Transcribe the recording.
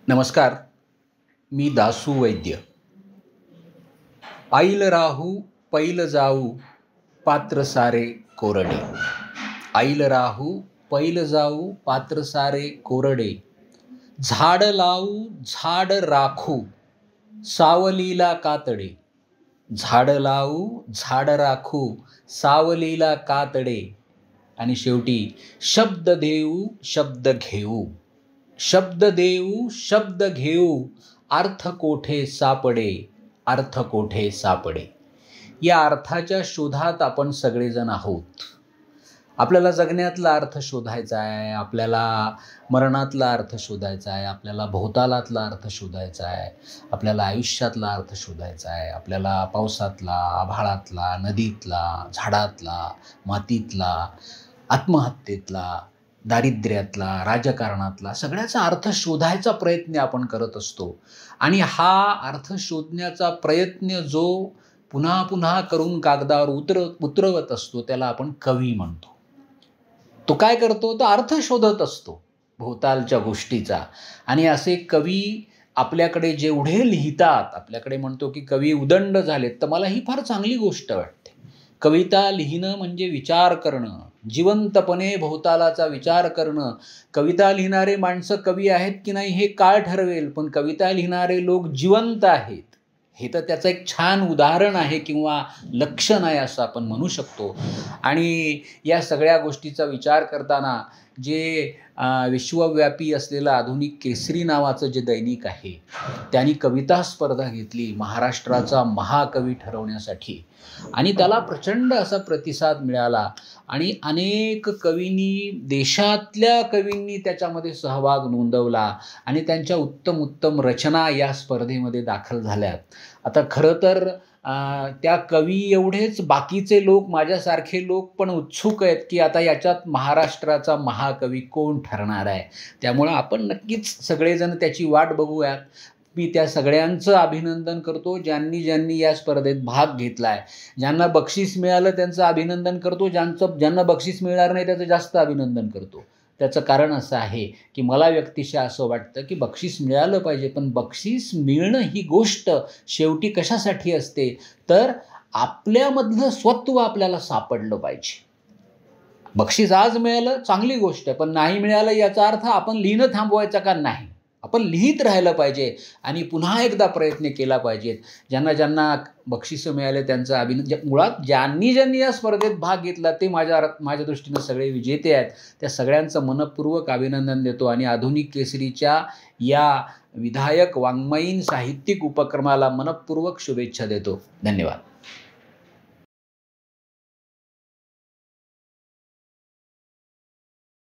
नमस्कार. मी दासू वैद्य. आईल राहू पैल जाऊ पात्र सारे कोरडे. आईल राहू पैल जाऊ पात्र सारे कोरडे. झाड लावू झाड राखू सावलीला कातडे. झाड लावू झाड राखू सावलीला कातडे. आणि शेवटी शब्द देऊ शब्द घेऊ. शब्द देऊ शब्द घेऊ अर्थ कोठे सापडे. अर्थ कोठे सापडे. या अर्थाच्या शोधात आपण सगळेजण आहोत. आपल्याला जगण्यातला अर्थ शोधायचा आहे, आपल्याला मरणातला अर्थ शोधायचा आहे, आपल्याला भोवतालातला अर्थ शोधायचा आहे, आपल्याला आयुष्यातला अर्थ शोधायचा आहे, आपल्याला पावसातला, आभाळातला, नदीतला, झाडातला, मातीतला, आत्महत्येतला, दारिद्र्यातला, राजकारणातला सगळ्याचा अर्थ शोधायचा प्रयत्न आपण करत असतो. आणि हा अर्थ शोधण्याचा प्रयत्न जो पुन्हा पुन्हा करून कागदावर उतरवत असतो त्याला आपण कवी म्हणतो. तो काय करतो तर अर्थ शोधत असतो भोवतालच्या गोष्टीचा. आणि असे कवी आपल्याकडे जेवढे लिहितात, आपल्याकडे म्हणतो की कवी उदंड झालेत, तर मला ही फार चांगली गोष्ट वाटते. कविता लिहिणं म्हणजे विचार करणं, जिवंतपणे भोवतालाचा विचार करणं. कविता लिहिणारे माणसं कवी आहेत की नाही हे काळ ठरवेल, पण कविता लिहिणारे लोक जिवंत आहेत हे तर त्याचं एक छान उदाहरण आहे किंवा लक्षण आहे असं आपण म्हणू शकतो. आणि या सगळ्या गोष्टीचा विचार करताना जे विश्वव्यापी असलेलं आधुनिक केसरी नावाचं जे दैनिक आहे त्यांनी कविता स्पर्धा घेतली महाराष्ट्राचा महाकवी ठरवण्यासाठी. आणि त्याला प्रचंड असा प्रतिसाद मिळाला आणि अनेक कवींनी, देशातल्या कवींनी त्याच्यामध्ये सहभाग नोंदवला आणि त्यांच्या उत्तम उत्तम रचना या स्पर्धेमध्ये दाखल झाल्यात. आता खरं तर त्या कवी एवढेच बाकीचे लोक, माझ्यासारखे लोक पण उत्सुक आहेत की आता याच्यात महाराष्ट्राचा महाकवी कोण ठरणार आहे. त्यामुळं आपण नक्कीच सगळेजण त्याची वाट बघूयात. मी त्या सगळ्यांचं अभिनंदन करतो ज्यांनी या स्पर्धेत भाग घेतला आहे. ज्यांना बक्षीस मिळालं त्यांचं अभिनंदन करतो, ज्यांना बक्षीस मिळणार नाही त्याचं जास्त अभिनंदन करतो. त्याचं कारण असं आहे की मला व्यक्तिशः असं वाटतं की बक्षीस मिळालं पाहिजे, पण बक्षीस मिळणं ही गोष्ट शेवटी कशासाठी असते तर आपल्यामधलं स्वत्व आपल्याला सापडलं पाहिजे. बक्षीस आज मिळालं चांगली गोष्ट आहे, पण नाही मिळालं याचा अर्थ आपण लिहिणं थांबवायचं का नाही. आपण लिहित राहिलं पाहिजे आणि पुन्हा एकदा प्रयत्न केला पाहिजेत. ज्यांना बक्षिसं मिळाले त्यांचं मुळात ज्यांनी या स्पर्धेत भाग घेतला ते माझ्या दृष्टीनं सगळे विजेते आहेत. त्या सगळ्यांचं मनःपूर्वक अभिनंदन देतो आणि आधुनिक केसरीच्या या विधायक वाङ्मयीन साहित्यिक उपक्रमाला मनःपूर्वक शुभेच्छा देतो. धन्यवाद.